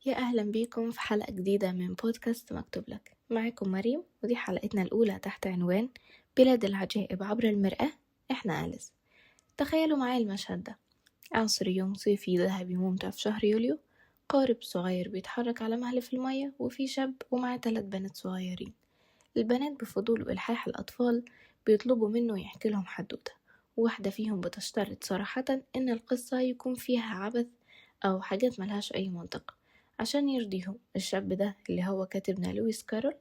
يا أهلا بيكم في حلقة جديدة من بودكاست مكتوب لك. معاكم مريم، ودي حلقتنا الأولى تحت عنوان بلاد العجائب عبر المرآة. إحنا أليس. تخيلوا معايا المشهد ده: عصر يوم صيفي ذهبي ممتع في شهر يوليو. قارب صغير بيتحرك على مهل في المية، وفي شاب ومعاه 3 بنات صغيرين. البنات بفضول وإلحاح الأطفال بيطلبوا منه يحكي لهم حدوتة، وواحدة فيهم بتشترط صراحة إن القصة يكون فيها عبث أو حاجات ملهاش أي منطق عشان يرضيهم. الشاب ده اللي هو كاتبنا لويس كارول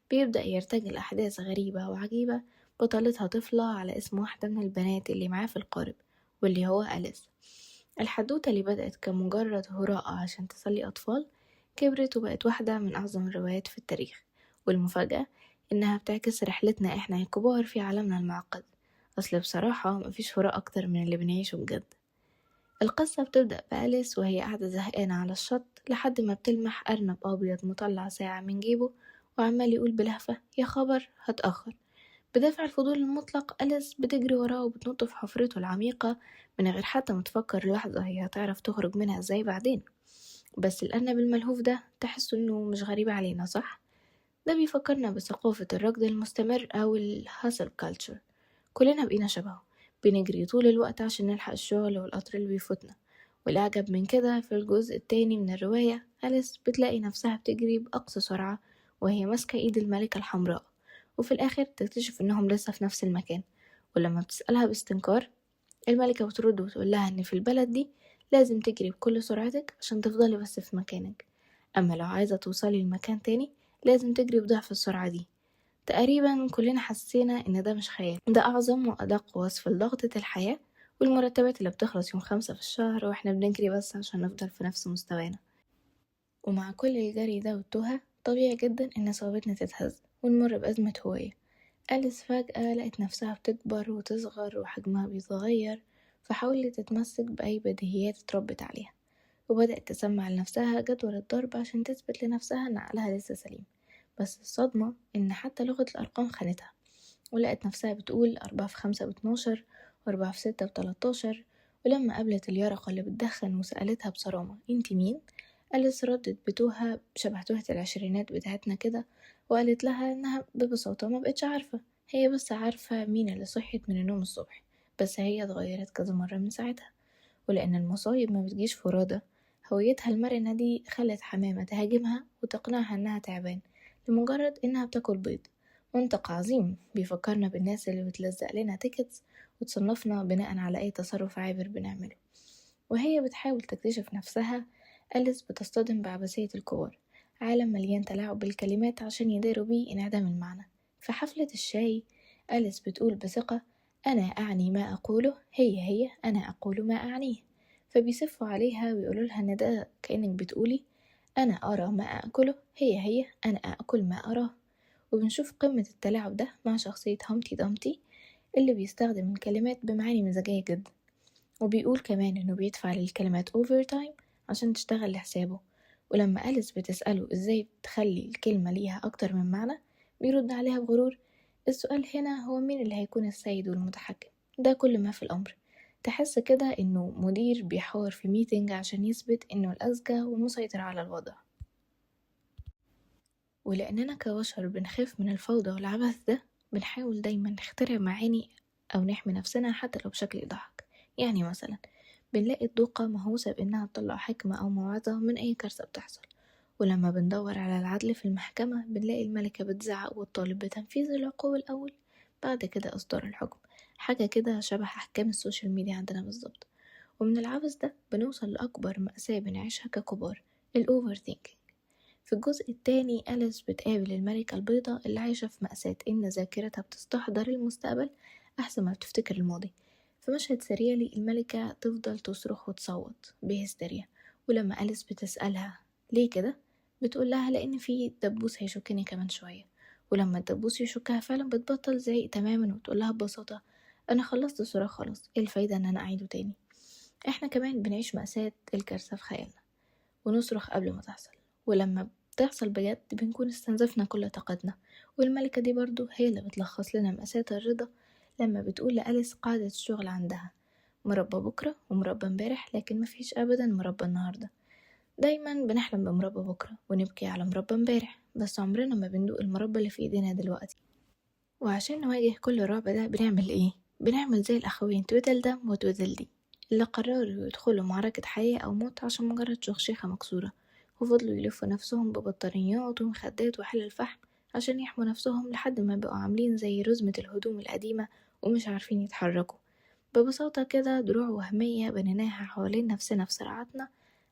بيبدأ يرتجل أحداث غريبة وعجيبة، بطلتها طفلة على اسم واحدة من البنات اللي معاه في القارب، واللي هو أليس. الحدوتة اللي بدأت كمجرد هراء عشان تسلي أطفال كبرت وبقت واحدة من أعظم الروايات في التاريخ. والمفاجأة إنها بتعكس رحلتنا إحنا الكبار في عالمنا المعقد. أصل بصراحة مفيش هراء أكتر من اللي بنعيشه بجد. القصة بتبدأ بأليس وهي قاعدة زهقانة على الشط، لحد ما بتلمح أرنب أبيض مطلع ساعة من جيبه وعمال يقول بلهفة: يا خبر هتأخر. بدافع الفضول المطلق أليس بتجري وراه وبتنط في حفرته العميقة من غير حتى ما تفكر لحظة هي هتعرف تخرج منها ازاي بعدين. بس الأرنب الملهوف ده تحس إنه مش غريب علينا، صح؟ ده بيفكرنا بثقافة الركض المستمر أو الهاسل كالتشر. كلنا بقينا شبهه، بنجري طول الوقت عشان نلحق الشغل والقطر اللي بيفوتنا. والأعجب من كده في الجزء التاني من الرواية، أليس بتلاقي نفسها بتجري بأقصى سرعة وهي ماسكة إيد الملكة الحمراء، وفي الآخر تكتشف إنهم لسه في نفس المكان. ولما بتسألها باستنكار، الملكة بترد وتقول لها إن في البلد دي لازم تجري بكل سرعتك عشان تفضلي بس في مكانك، أما لو عايزة توصلي لمكان تاني لازم تجري بضعف السرعة دي. تقريبا كلنا حسينا إن ده مش خيال، ده أعظم وأدق وصف لضغطة الحياة والمرتبات اللي بتخلص يوم 5 في الشهر، وإحنا بنجري بس عشان نفضل في نفس مستوانا. ومع كل الجري ده والتوهة، طبيعي جدا إن صوابتنا تتهز ونمر بأزمة هوية. أليس فجأة لقت نفسها بتكبر وتصغر وحجمها بيتغير، فحاولت تتمسك بأي بديهيات اتربت عليها، وبدأت تسمع لنفسها جدول الضرب عشان تثبت لنفسها إن عقلها لسه سليم. بس الصدمة إن حتى لغة الأرقام خانتها، ولقت نفسها بتقول 4 في 5 ب12، و4 في 6 ب13. ولما قابلت اليرقة اللي بتدخن وسألتها بصرامة: انتي مين؟ أليس ردت بتوهة شبه توهة العشرينات بتاعتنا كده، وقالت لها إنها ببساطة ما بقتش عارفة، هي بس عارفة مين اللي صحيت من النوم الصبح، بس هي اتغيرت كذا مرة من ساعتها. ولأن المصايب ما بتجيش فرادى، هويتها المرنة دي خلت حمامة تهاجمها وتقنعها إنها تعبان لمجرد إنها بتاكل بيض. منطق عظيم بيفكرنا بالناس اللي بتلزق لنا تيكتس وتصنفنا بناء على أي تصرف عابر بنعمله. وهي بتحاول تكتشف نفسها، أليس بتصطدم بعبثية الكبار، عالم مليان تلاعب بالكلمات عشان يداروا بيه انعدام المعنى. في حفلة الشاي، أليس بتقول بثقة: أنا أعني ما أقوله، هي أنا أقول ما أعنيه. فبيسفوا عليها ويقولولها إن ده كأنك بتقولي: أنا أرى ما أكله، هي أنا أكل ما أراه. وبنشوف قمة التلاعب ده مع شخصية هامتي دامتي اللي بيستخدم الكلمات بمعاني مزاجية جدا، وبيقول كمان إنه بيدفع للكلمات أوفر تايم عشان تشتغل لحسابه. ولما أليس بتسأله إزاي بتخلي الكلمة ليها أكتر من معنى، بيرد عليها بغرور: السؤال هنا هو مين اللي هيكون السيد والمتحكم، ده كل ما في الأمر. تحس كده إنه مدير بيحاور في ميتنج عشان يثبت إنه الأذكى والمسيطر على الوضع. ولأننا كبشر بنخاف من الفوضى والعبث ده، بنحاول دايما نخترع معاني أو نحمي نفسنا حتى لو بشكل يضحك. يعني مثلا بنلاقي الضوقة مهووسة بإنها تطلع حكمة أو موعظة من أي كارثة بتحصل، ولما بندور على العدل في المحكمة بنلاقي الملكة بتزعق والطالب بتنفيذ العقوبة الأول بعد كده إصدار الحكم. حاجة كده شبه أحكام السوشيال ميديا عندنا بالظبط. ومن العبث ده بنوصل لأكبر مأساة بنعيشها ككبار: الأوفر ثينكينج. في الجزء التاني، أليس بتقابل الملكة البيضاء اللي عايشة في مأساة إن ذاكرتها بتستحضر المستقبل أحسن ما بتفتكر الماضي. في مشهد سريالي، الملكة تفضل تصرخ وتصوت بهستيريا، ولما أليس بتسألها ليه كده، بتقول لها لأن في دبوس هيشكني كمان شوية. ولما الدبوس يشكها فعلا بتبطل زعيق تماما وتقول لها ببساطة: أنا خلصت الصراخ خلاص، إيه الفايدة إن أنا أعيده تاني؟ إحنا كمان بنعيش مأساة الكارثة في خيالنا ونصرخ قبل ما تحصل، ولما بتحصل بجد بنكون استنزفنا كل طاقتنا. والملكة دي برضو هي اللي بتلخص لنا مأساة الرضا لما بتقول لأليس قاعدة الشغل عندها: مربى بكرة ومربى امبارح، لكن مفيش أبدا مربى النهاردة. دايما بنحلم بمربى بكرة ونبكي على مربى امبارح، بس عمرنا ما بندوق المربى اللي في ايدينا دلوقتي. وعشان نواجه كل الرعب ده بنعمل ايه؟ بنعمل زي الأخوين تويدلدم وتويدلدي اللي قرروا يدخلوا معركة حياة أو موت عشان مجرد شخشيخة مكسورة، وفضلوا يلفوا نفسهم ببطاريات ومخدات وحلل فحم عشان يحموا نفسهم لحد ما بقوا عاملين زي رزمة الهدوم القديمة ومش عارفين يتحركوا. ببساطة كده دروع وهمية بنيناها حوالين نفسنا في صراعاتنا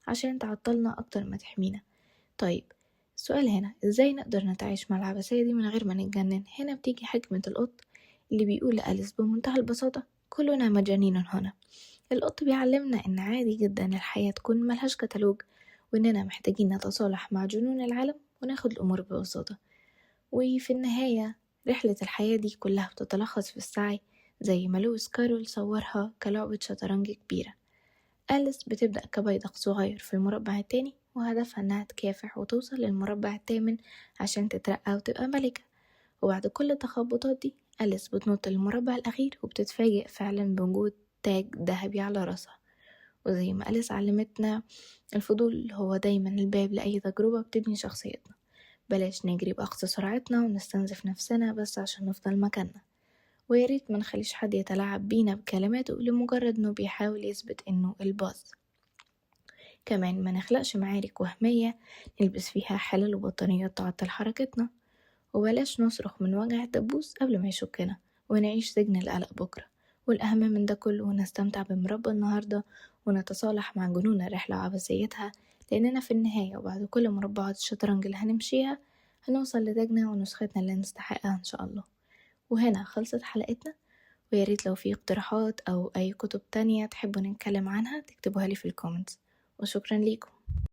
عشان تعطلنا أكتر ما تحمينا. طيب، السؤال هنا ازاي نقدر نتعايش مع العبثية دي من غير ما نتجنن؟ هنا بتيجي حكمة القط اللي بيقول لأليس بمنتهى البساطة: كلنا مجانين هنا. القط بيعلمنا إن عادي جدا الحياة تكون ملهاش كتالوج، وإننا محتاجين نتصالح مع جنون العالم وناخد الأمور ببساطة. وفي النهاية رحلة الحياة دي كلها بتتلخص في السعي، زي ما لويس كارول صورها كلعبة شطرنج كبيرة. أليس بتبدأ كبيدق صغير في المربع التاني، وهدفها إنها تكافح وتوصل للمربع التامن عشان تترقى وتبقى ملكة. وبعد كل التخبطات دي أليس بتنط للمربع الأخير وبتتفاجئ فعلا بوجود تاج ذهبي على راسها. وزي ما أليس علمتنا، الفضول هو دايما الباب لأي تجربة بتبني شخصيتنا. بلاش نجري بأقصى سرعتنا ونستنزف نفسنا بس عشان نفضل مكاننا. وياريت ما نخليش حد يتلاعب بينا بكلماته لمجرد انه بيحاول يثبت انه الباص. كمان ما نخلقش معارك وهمية نلبس فيها حلل وبطانيات تعطل حركتنا. وبلاش نصرخ من وجع الدبوس قبل ما يشكنا ونعيش سجن القلق بكرة. والأهم من ده كله نستمتع بمربى النهاردة ونتصالح مع جنون الرحلة وعبثيتها، لأننا في النهاية وبعد كل مربعات الشطرنج اللي هنمشيها هنوصل لتاجنا ونسختنا اللي نستحقها إن شاء الله. وهنا خلصت حلقتنا، وياريت لو في اقتراحات أو أي كتب تانية تحبوا نتكلم عنها تكتبوها لي في الكومنتس. وشكرا ليكم.